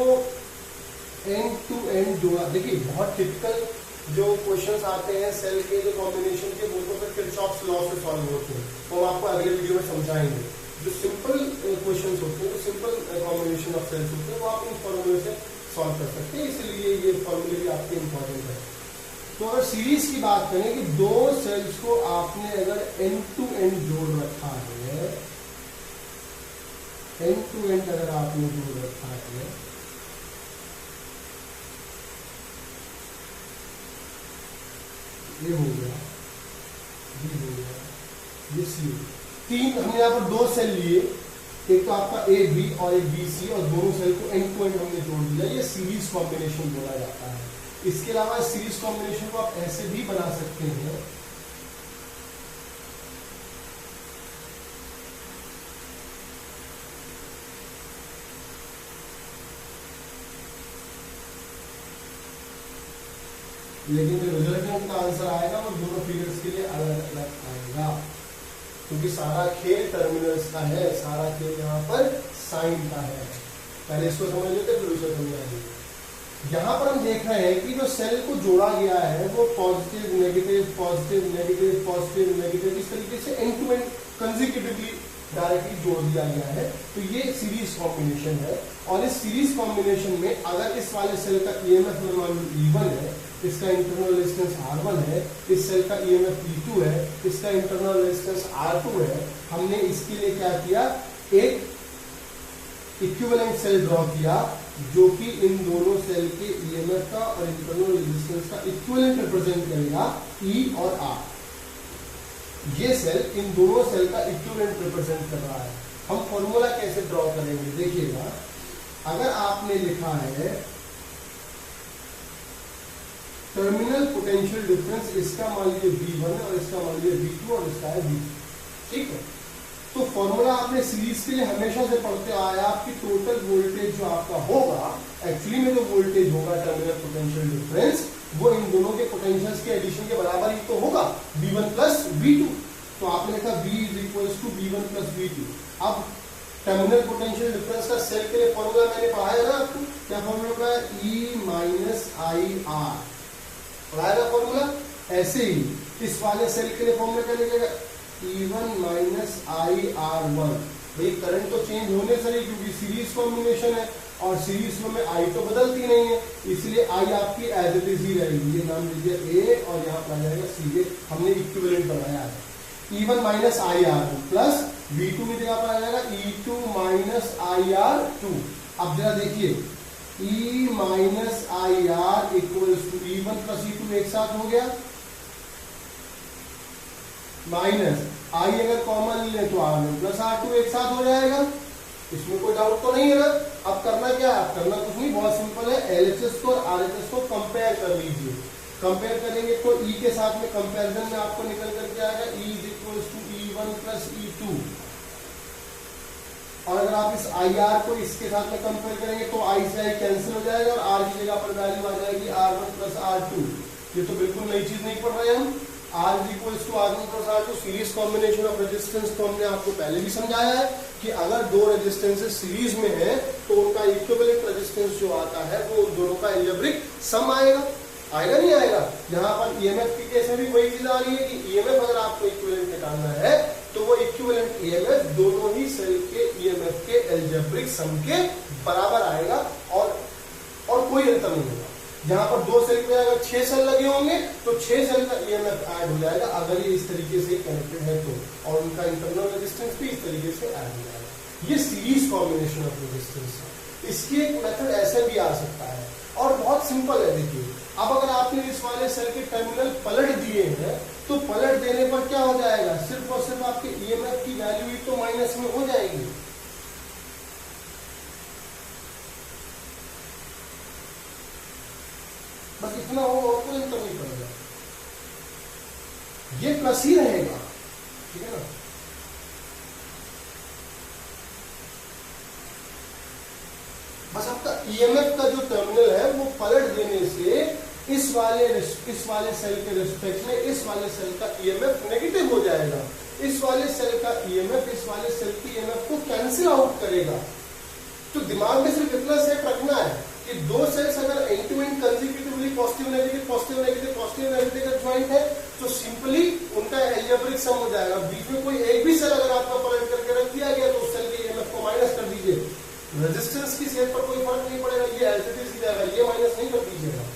Speaker 1: एंड टू एंड जोड़ा, देखिए बहुत टिपिकल जो क्वेश्चंस आते हैं सेल के, जो कॉम्बिनेशन के, वो तो फिर किरचॉफ्स लॉ से सॉल्व होते हैं, तो हम आपको अगले वीडियो में समझाएंगे। जो सिंपल क्वेश्चंस होते हैं, जो सिंपल कॉम्बिनेशन ऑफ सेल्स होते हैं, वो आप इन फॉर्मूले से सॉल्व कर सकते हैं, इसलिए ये फॉर्मूले भी आपके इंपॉर्टेंट है। तो अगर सीरीज की बात करें कि दो सेल्स को आपने अगर एंड टू एंड जोड़ रखा है, एंड टू एंड अगर आपने जोड़ रखा है, ये हो गया, ये हो गया, ये सी, तीन हमने यहाँ पर दो सेल लिए, एक तो आपका ए बी और एक बी सी, और दोनों सेल को एंड टू एंड हमने जोड़ दिया, ये सीरीज कॉम्बिनेशन बोला जाता है। इसके अलावा सीरीज कॉम्बिनेशन को आप ऐसे भी बना सकते हैं, लेकिन जो रिजल्टेंट का आंसर आएगा वो दोनों फिगर्स के लिए अलग अलग आएगा, क्योंकि सारा खेल टर्मिनल्स का है, सारा खेल यहाँ पर साइन का है। पहले इसको समझ लेते फिर उसे समझ आएगी। यहाँ पर हम देख रहे हैं कि जो सेल को जोड़ा गया है वो positive negative positive negative positive negative इस तरीके से end to end consecutively directly जोड़ दिया गया है। तो ये सीरीज कॉम्बिनेशन है, और इस सीरीज कॉम्बिनेशन में अगर इस वाले सेल का ईएमएफ मान E1 है, इसका इंटरनल रेजिस्टेंस R1 है, इस सेल का ईएमएफ E2 है, इसका इंटरनल रेजिस्टेंस R2 है, हमने इसके लिए क्या किया, एक इक्विवेलेंट सेल ड्रॉ किया जो कि इन दोनों सेल के ईएमएफ का और इंटरनल रेजिस्टेंस का इक्विवेलेंट रिप्रेजेंट करेगा E और R। ये सेल इन दोनों सेल का इक्विवेलेंट रिप्रेजेंट कर रहा है। हम फॉर्मूला कैसे ड्रॉ करेंगे, देखिएगा, अगर आपने लिखा है टर्मिनल पोटेंशियल डिफरेंस, इसका मान लीजिए V1 है और इसका मान लीजिए V2 और इसका है V3, ठीक है। तो फॉर्मूला आपने सीरीज के लिए हमेशा से पढ़ते आया कि टोटल वोल्टेज जो आपका होगा, एक्चुअली में जो वोल्टेज होगा टर्मिनल पोटेंशियल डिफरेंस, वो इन दोनों के पोटेंशियल्स के एडिशन के बराबर ही तो होगा, V1 प्लस V2। तो आपने लिखा V is equal to V1 plus V2। अब टर्मिनल पोटेंशियल डिफरेंस का सेल के लिए फॉर्मूला मैंने पढ़ाया ना आपको, क्या फॉर्मूला है, E माइनस आई आर, पढ़ाया ना फॉर्मूला। ऐसे ही इस वाले सेल के लिए फॉर्मूला क्या निकलेगा, E1 माइनस आई R1। भाई करंट तो चेंज होने से नहीं, क्योंकि सीरीज कॉम्बिनेशन है और सीरीज में आई तो बदलती नहीं है, इसलिए आई आपकी एज इट इज ही रहेगी। ये नाम लीजिए ए और यहाँ पर आ जाएगा सी, हमने इक्विवेलेंट बनाया है। E1 माइनस आई R1 प्लस V2 में जगह पर आ जाएगा E2 माइनस आई R2। अब जरा देखिए, E minus I R equals to E1 plus E2 एक साथ हो गया, माइनस आई अगर कॉमन ले तो R1 प्लस R2 एक साथ हो जाएगा, इसमें कोई डाउट तो नहीं है ना। अब करना क्या है, करना कुछ नहीं, बहुत सिंपल है, LHS को और RHS को कंपेयर कर लीजिए। कंपेयर करेंगे तो E के साथ में कंपेरिजन में आपको निकल करके आएगा E is equal to E1 plus E2, और अगर आप इस IR को इसके साथ में कंपेयर करेंगे तो I से I कैंसिल हो जाएगा और R की जगह पर वैल्यू आ जाएगी R1 प्लस R2। ये तो बिल्कुल नई चीज नहीं पढ़ रहे हम। R is equal to R1 plus R2 series combination of resistance को हमने आपको पहले भी समझाया है कि अगर दो रेजिस्टेंसेस सीरीज में है तो उनका इक्विवेलेंट रेजिस्टेंस जो आता है वो उन दोनों का एल्जेब्रिक सम आएगा, आएगा नहीं आएगा। यहाँ पर ईएमएफ की केस में भी वही चीज आ रही है कि ईएमएफ अगर आपको इक्विवेलेंट निकालना है तो वो इक्विवेलेंट ईएमएफ दोनों ही सेल के ईएमएफ के एल्जेब्रिक सम के बराबर आएगा, और कोई अंतर नहीं होगा। यहाँ पर दो सेल में अगर 6 सेल लगे होंगे तो 6 सेल का ईएमएफ ऐड हो जाएगा अगर ये इस तरीके से कनेक्टेड है तो, और उनका इंटरनल रेजिस्टेंस भी इस तरीके से ऐड हो जाएगा। ये सीरीज कॉम्बिनेशन ऑफ रेजिस्टेंस है। इसकी एक मेथड ऐसे भी आ सकता है और बहुत सिंपल है। देखिए, अब अगर आपने इस वाले सेल के टर्मिनल पलट दिए हैं तो पलट देने पर क्या हो जाएगा, सिर्फ और सिर्फ आपके ईएमएफ की वैल्यू ही तो माइनस में हो जाएगी। बस इतना हो, और कोई अंतर नहीं पड़ेगा, ये प्लस ही रहेगा, ठीक है ना। बस आपका ईएमएफ का जो टर्मिनल है वो पलट देने से इस वाले सेल के रिस्पेक्ट में इस वाले सेल का ईएमएफ नेगेटिव हो जाएगा। इस वाले सेल का ईएमएफ इस वाले सेल की ईएमएफ को कैंसिल आउट करेगा। तो दिमाग में सिर्फ इतना सेट रखना है कि दो सेल्स अगर end to end consecutively positive negative positive negative positive negative का ज्वाइंट है तो सिंपली उनका एल्जेब्रिक सम हो जाएगा। बीच में कोई एक भी सेल अगर आपका पलट करके रख दिया गया तो उस सेल के ईएमएफ को माइनस कर दीजिए, रेजिस्टेंस की सेल पर कोई फर्क नहीं पड़ेगा, ये एज इट इज ही जाएगा, ये माइनस नहीं कर दीजिएगा।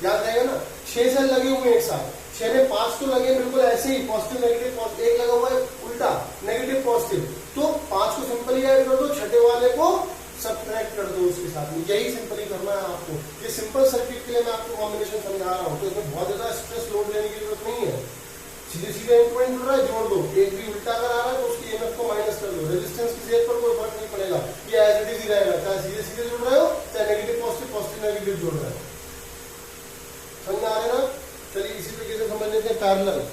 Speaker 1: याद रहेगा ना, 6 सेल लगे हुए एक साथ, 6 में 5 तो लगे बिल्कुल ऐसे ही पॉजिटिव नेगेटिव पॉजिटिव, एक लगा हुआ है उल्टा नेगेटिव पॉजिटिव, तो 5 को सिंपली ऐड कर दो, छठे वाले को सब्ट्रैक्ट कर दो उसके साथ में। यही सिंपली करना है आपको। ये सिंपल सर्किट के लिए मैं आपको कॉम्बिनेशन समझा रहा हूँ, तो इसमें बहुत ज्यादा स्ट्रेस लोड लेने की जरूरत नहीं है। सीधे सीधे इंक्रीमेंट जुड़ रहा है, जोड़ दो, एक भी उल्टा अगर आ रहा है तो उसकी ईएमएफ को माइनस कर दो, रेजिस्टेंस की जेड पर कोई फर्क नहीं पड़ेगा, ये एज इट इज ही रहेगा, चाहे सीधे सीधे जुड़ रहे हो चाहे नेगेटिव पॉजिटिव पॉजिटिव नेगेटिव जुड़ रहे हो। समझ में आ रहे ना? चलिए इसी तरीके से समझ लेते हैं पैरेलल।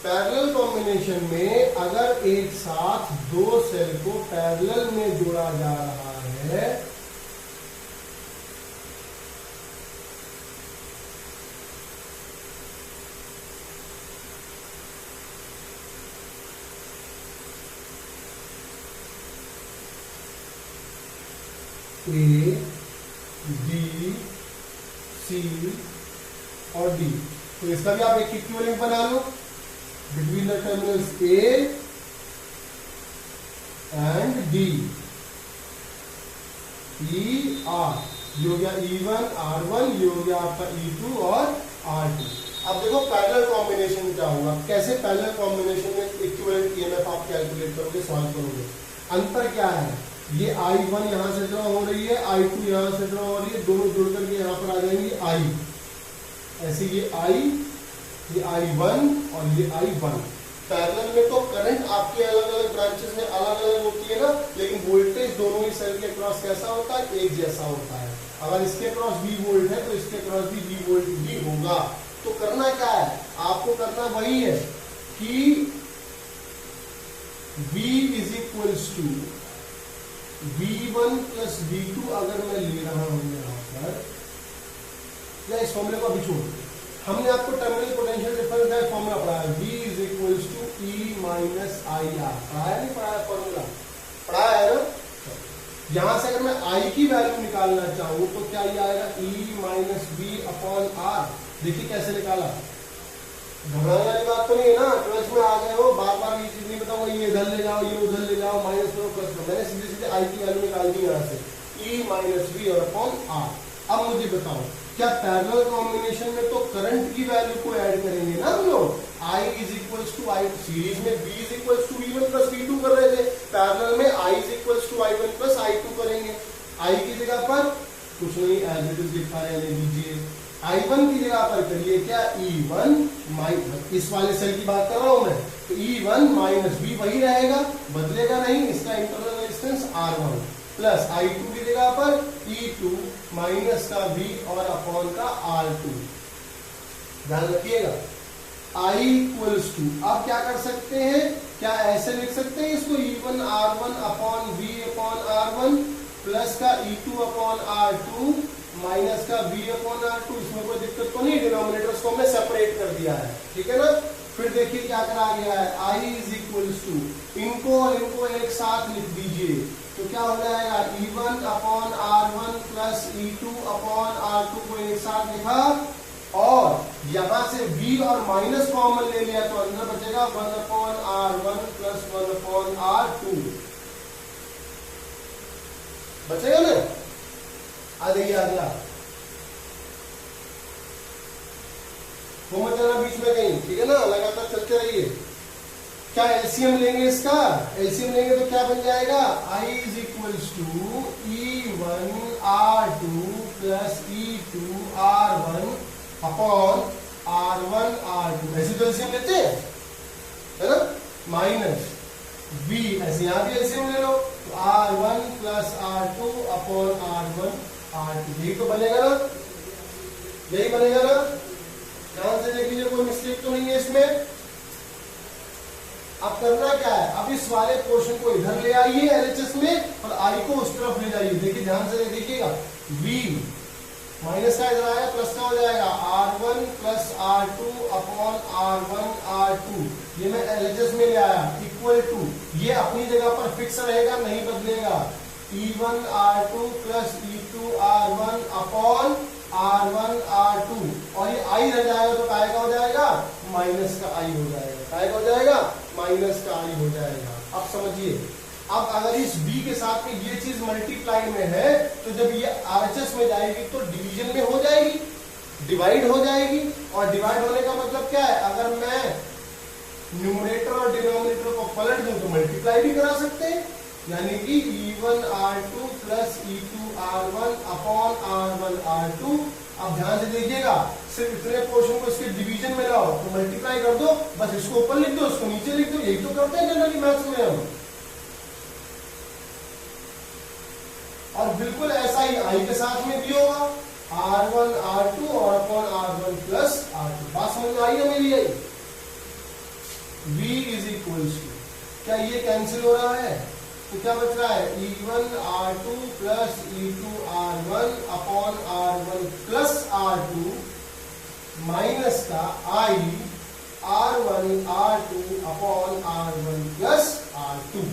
Speaker 1: पैरेलल कॉम्बिनेशन में अगर एक साथ दो सेल को पैरेलल में जोड़ा जा रहा है ए बी सी और डी, तो इसका भी आप एक इक्विवेलेंट बना लो between the terminals A and D, E R, ये हो गया E1 R1, ये हो गया आपका E2 और R2। अब देखो पैरेलल कॉम्बिनेशन क्या होगा, कैसे पैरेलल कॉम्बिनेशन में इक्विवेलेंट ईएमएफ आप कैलकुलेट करोगे, सॉल्व करोगे। अंतर क्या है, ये I1 यहां से ड्रॉ हो रही है, I2 यहां से ड्रॉ हो रही है, दोनों जुड़ करके यहां पर आ जाएंगी I, ऐसे ये I, ये I1 और ये I1। पैरेलल में तो करंट आपके अलग अलग ब्रांचेस में अलग अलग होती है ना, लेकिन वोल्टेज दोनों ही सेल के क्रॉस कैसा होता है, एक जैसा होता है। अगर इसके क्रॉस V वोल्ट है तो इसके क्रॉस भी V वोल्ट ही होगा। तो करना क्या है, आपको करना वही है कि V is equals to V1 plus V2 अगर मैं ले रहा हूं यहां पर, या इस फॉर्मूले को अभी छोड़, हमने आपको टर्मिनल पोटेंशियल डिफरेंस का फॉर्मूला पढ़ाया, V is equals to E minus I R, पढ़ाया नहीं पढ़ाया फॉर्मूला, पढ़ाया है ना। यहां से अगर मैं I की वैल्यू निकालना चाहूं तो क्या ये आएगा E minus B upon R. देखिए कैसे निकाला, घबराने वाली बात तो नहीं है ना, ट्वेल्थ में आ गए हो, बार बार ये चीज नहीं बताऊंगा, ये इधर ले जाओ, ये उधर ले जाओ, माइनस करो प्लस करो, मैंने सीधे सीधे I की वैल्यू निकाल दी यहाँ से, E माइनस बी और अपॉन आर। अब मुझे बताओ, क्या पैरेलल कॉम्बिनेशन में तो करंट की वैल्यू को ऐड करेंगे ना हम लोग, I is equals to I, series में V is equals to V1 plus V2 कर रहे थे, पैरेलल में I is equals to I1 plus I2 करेंगे। I की जगह पर कुछ नहीं, एज इट इज लिखा है, ले लीजिए। I1 की जगह पर करिए क्या, E1 माइनस, इस वाले सेल की बात कर रहा हूं मैं, तो E1 माइनस B वही रहेगा, बदलेगा नहीं, इसका internal resistance R1 plus I2 की जगह पर E2 माइनस का V और अपॉन का R2। ध्यान रखिएगा, I इक्वल्स टू, अब क्या कर सकते हैं, क्या ऐसे लिख सकते हैं इसको, E1 R1 upon V upon R1 plus का E2 अपॉन R2 माइनस का V अपॉन R2। इसमें कोई दिक्कत तो नहीं, डिनोमिनेटर्स को हमने सेपरेट कर दिया है, ठीक है ना। फिर देखिए क्या करा गया है, I इज इक्वल्स टू, इनको और इनको एक साथ लिख दीजिए, तो क्या हो जाएगा, E1 upon R1 plus E2 upon R2 को एक साथ लिखा, और यहां से V और माइनस कॉमन ले लिया, तो अंदर बचेगा 1 upon R1 plus 1 upon R2, बचेगा ना। आ जाइए अगला, वो मत जाना बीच में कहीं, ठीक है ना, लगातार चलते रहिए। क्या एलसीएम लेंगे इसका, एलसीएम लेंगे तो क्या बन जाएगा, I is equals to E1 R2 plus E2 R1 upon R1 R2, ऐसे तो एलसीएम लेते हैं, है ना, माइनस V, ऐसे यहां भी एलसीएम ले लो, तो R1 plus R2 upon R1 R2, यही तो बनेगा ना, यही बनेगा ना। ध्यान से देख लीजिए, कोई मिस्टेक तो नहीं है इसमें। अब करना क्या है, अब इस वाले पोर्शन को इधर ले आइए एलएचएस में, और I को उस तरफ ले जाइए। देखिए ध्यान से देखिएगा, V माइनस का इधर आया, प्लस का हो जाएगा R1 plus R2 upon R1 R2, ये मैं एलएचएस में ले आया, इक्वल टू, ये अपनी जगह पर फिक्स रहेगा, नहीं बदलेगा, E1 R2 plus E2 R1 upon R1 R2, और ये I रह जाएगा तो काय का हो जाएगा, माइनस का I हो जाएगा, काय का हो जाएगा, माइनस का I हो जाएगा। अब समझिए, अब अगर इस B के साथ में ये चीज मल्टीप्लाई में है, तो जब ये RHS में जाएगी तो डिवीजन में हो जाएगी, डिवाइड हो जाएगी, और डिवाइड होने का मतलब क्या है, अगर मैं न्यूमरेटर और डिनोमिनेटर को पलट दूं तो मल्टीप्लाई भी करा सकते हैं, यानी कि E1R2 plus E2R1 upon R1R2। अब ध्यान से देखिएगा, सिर्फ इतने पोर्शन को इसके डिवीजन में लाओ तो मल्टीप्लाई कर दो, बस इसको ऊपर लिख दो, इसको नीचे लिख दो, यही तो करते हैं जनरली मैथ्स में हम। और बिल्कुल ऐसा ही आई के साथ में भी होगा, R1R2 और अपॉन R1 प्लस R2। बात समझ में आई है मेरी? यही V इज इक्वल्स टू, क्या ये कैंसिल हो रहा है? तो क्या बच रहा है? E1R2 plus E2R1 upon R1 plus R2 minus का I R1R2 upon R1 plus R2।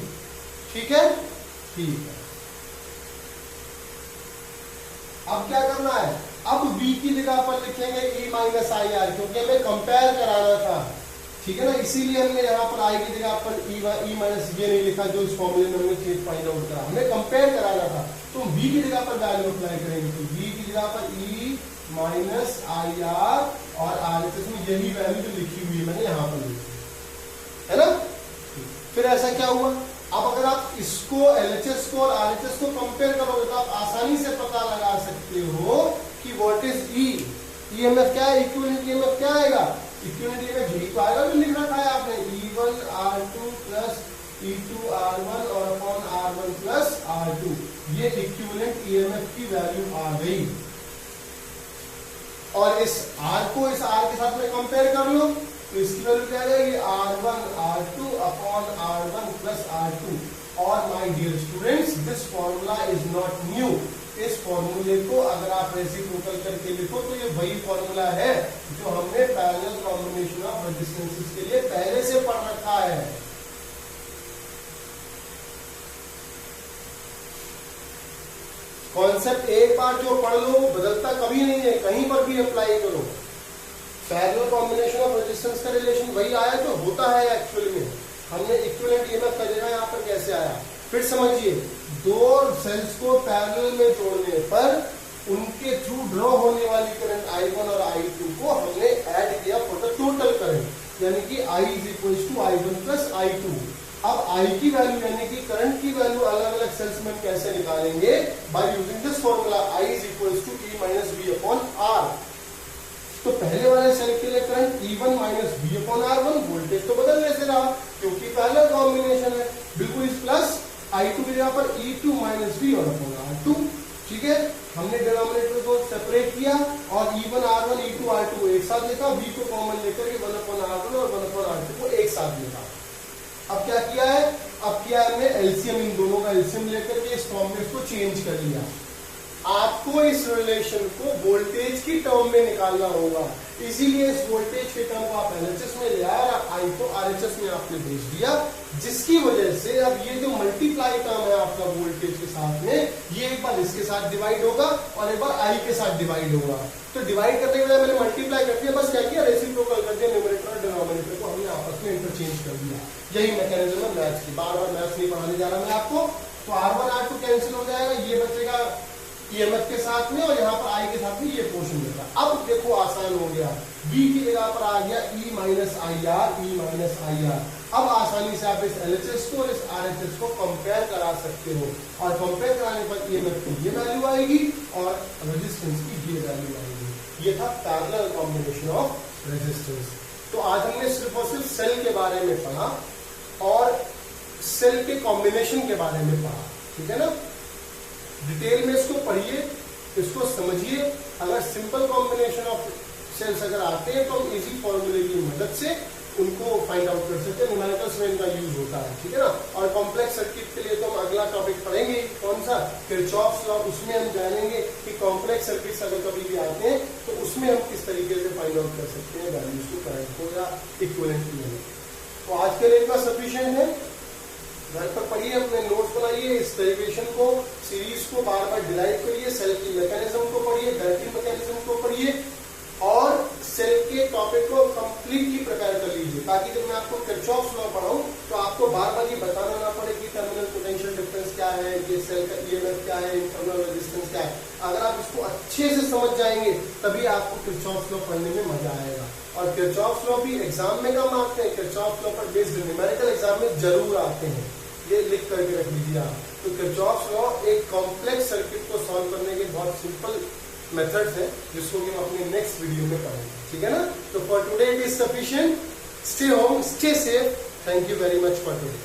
Speaker 1: ठीक है? ठीक है। अब क्या करना है? अब V की जगह पर लिखेंगे E माइनस आई आर, क्योंकि हमें कंपेयर कराना था। ठीक है ना, इसीलिए हमने यहाँ पर आई की जगह पर ई माइनस ये नहीं लिखा जो इस फॉर्मूले में हमने चेंज फाइंड आउट करा, हमें कंपेयर कराना था। तो V की जगह पर वैल्यू अप्लाई करेंगे, तो V की जगह पर E माइनस आई आर और RHS में यही वैल्यू जो लिखी हुई है मैंने यहाँ पर लिखी है ना। फिर ऐसा क्या हुआ? अब अगर आप इसको LHS को और RHS को कंपेयर करोगे तो आप आसानी से पता लगा सकते हो कि व्हाट इज E। EMF क्या है? इक्विवेलेंट EMF क्या आएगा? इक्विवेलेंट EMF यही तो आएगा जो लिख रखा है आपने, E1R2 प्लस E2R1 और अपॉन R1 प्लस R2। ये इक्विवेलेंट EMF की वैल्यू आ गई। और इस R को इस R के साथ में कंपेयर कर लो तो इसकी वैल्यू क्या आ जाएगी? R1R2 upon R1 plus R2। और my dear students, this formula is not new. इस फॉर्मूले को अगर आप रेसिप्रोकल करके लिखो तो ये वही फॉर्मूला है जो हमने पैरेलल कॉम्बिनेशन ऑफ रेजिस्टेंसेस के लिए पहले से पढ़ रखा है। कॉन्सेप्ट एक बार जो पढ़ लो वो बदलता कभी नहीं है, कहीं पर भी अप्लाई करो। पैरेलल कॉम्बिनेशन ऑफ रेजिस्टेंस का रिलेशन वही आया जो होता है एक्चुअली में। हमने इक्विवेलेंट EMF का जगह यहाँ पर कैसे आया? फिर समझिए, दो सेल्स को पैरेलल में जोड़ने पर उनके थ्रू ड्रॉ होने वाली करंट I1 और I2 को हमने ऐड किया फॉर द टोटल करंट, यानी कि I is equal to I1 plus I2। अब I की वैल्यू यानी कि करंट की वैल्यू अलग अलग सेल्स में कैसे निकालेंगे? By using this formula I is equal to E minus V upon R। तो पहले वाले सेल के लिए current E1 minus V upon R1, voltage तो बदलने से रहा क्योंकि पैरेलल कॉम्बिनेशन है। बिल्कुल इस प्लस I2 की जगह पर E2 माइनस V और अपॉन R2। ठीक है, हमने डिनोमिनेटर को सेपरेट किया और E1 R1 E2 R2 एक साथ लिखा, V को कॉमन लेकर के 1 अपॉन R1 और 1 अपॉन R2 को एक साथ लिखा। अब क्या किया है? अब किया है हमने एलसीएम, इन दोनों का एलसीएम लेकर के इस कॉम्प्लेक्स को चेंज कर लिया। आपको इस रिलेशन को वोल्टेज की टर्म में निकालना होगा, इसीलिए इस वोल्टेज के टर्म को आप LHS में ले आए और I को RHS में आपने भेज दिया, जिसकी वजह से अब ये जो मल्टीप्लाई टर्म है आपका वोल्टेज के साथ में, ये एक बार इसके साथ डिवाइड होगा और एक बार I के साथ डिवाइड होगा। तो डिवाइड करने के बाद मैंने मल्टीप्लाई कर दिया, बस क्या किया? रेसिप्रोकल कर दिया, न्यूमरेटर और डिनोमिनेटर को हमने आपस में इंटरचेंज कर दिया। यही मैकेनिज्म है मैथ्स की। बार बार मैथ्स नहीं पढ़ाने जा रहा मैं आपको। तो R1 R2 कैंसिल हो जाएगा, ये बचेगा EMF के साथ में और यहाँ पर I के साथ में ये पोर्शन मिल रहा है। अब देखो आसान हो गया, V की जगह पर आ गया E minus I are, E minus I are. अब आसानी से आप इस LHS को और इस RHS को कंपेयर करा सकते हो और कंपेयर कराने पर EMF की ये वैल्यू आएगी और रेजिस्टेंस की ये वैल्यू आएगी। ये था पैरेलल कॉम्बिनेशन ऑफ रेजिस्टेंस। तो आज हमने सिर्फ और सिर्फ सेल के बारे में पढ़ा और सेल के कॉम्बिनेशन के बारे में पढ़ा। ठीक है ना, डिटेल में इसको पढ़िए, इसको समझिए। अगर सिंपल कॉम्बिनेशन ऑफ सेल्स अगर आते हैं तो हम इजी फॉर्मूले की मदद से उनको फाइंड आउट कर सकते हैं, न्यूमेरिकल्स में इनका यूज होता है। ठीक है ना, और कॉम्प्लेक्स सर्किट के लिए तो हम अगला टॉपिक पढ़ेंगे, कौन सा? Kirchhoff's law. उसमें हम जानेंगे कि कॉम्प्लेक्स सर्किट्स अगर कभी भी आते हैं तो उसमें हम किस तरीके से फाइंड आउट कर सकते हैं वैल्यूज को, करंट को या इक्विवेलेंट को। तो आज के लिए इतना सफिशिएंट है। घर पर पढ़िए, अपने नोट्स बनाइए, इस डेरिवेशन को, सीरीज को बार बार डिराइव करिए, सेल की मैकेनिज्म को पढ़िए, गैटिंग मैकेनिज्म को पढ़िए और सेल के टॉपिक को कंप्लीटली प्रिपेयर कर लीजिए, ताकि जब मैं आपको किरचॉफ्स लॉ पढ़ाऊं तो आपको बार बार ये बताना ना पड़े कि टर्मिनल पोटेंशियल डिफरेंस क्या है, ये सेल का EMF क्या है, इंटरनल रेजिस्टेंस क्या है। अगर आप इसको अच्छे से समझ जाएंगे तभी आपको किरचॉफ्स लॉ पढ़ने में मजा आएगा। और किरचॉफ्स लॉ भी एग्जाम में कम आते हैं, किरचॉफ्स लॉ पर बेस्ड न्यूमेरिकल एग्जाम में जरूर आते हैं। ये लिख करके रख लीजिए आप। तो किरचॉफ्स लॉ एक कॉम्प्लेक्स सर्किट को सॉल्व करने के बहुत सिंपल मेथड्स है, जिसको कि हम अपने नेक्स्ट वीडियो में पढ़ेंगे, ठीक है ना। तो for today it is sufficient. Stay home, stay safe. Thank you very much for today.